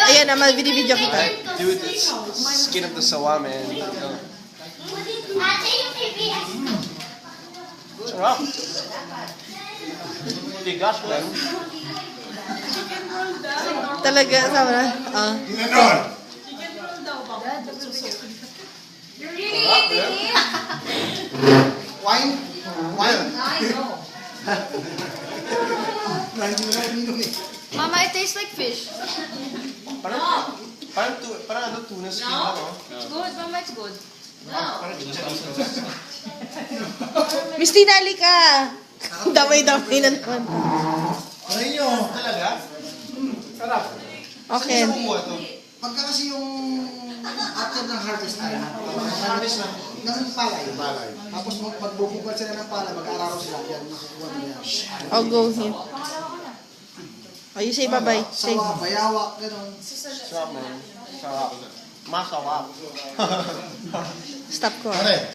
Ayan na, mag-video kita. Dude, it's skin of the sawa, man. Sarap. Tigas, man. Talaga, sama na. Wine? Wine? Mama, it tastes like fish. Parang ano, tuna skin lang, oh. It's good, Mama, it's good. Miss Tinali ka! Damay-damay na naman. Aray nyo. Talaga? Sarap. Okay. Saan kumuha to? Pagka kasi yung after ng harvest time, Harvest na. ng palay. Tapos magbubugal sila ng palay, mag-araro sila. Yan, makukuha nila. I'll go here. Oh, you say bye-bye. Say. Sawa, bayawa, gano'n. Sarap, man. Sarap. Masarap. Stop ko. Pare.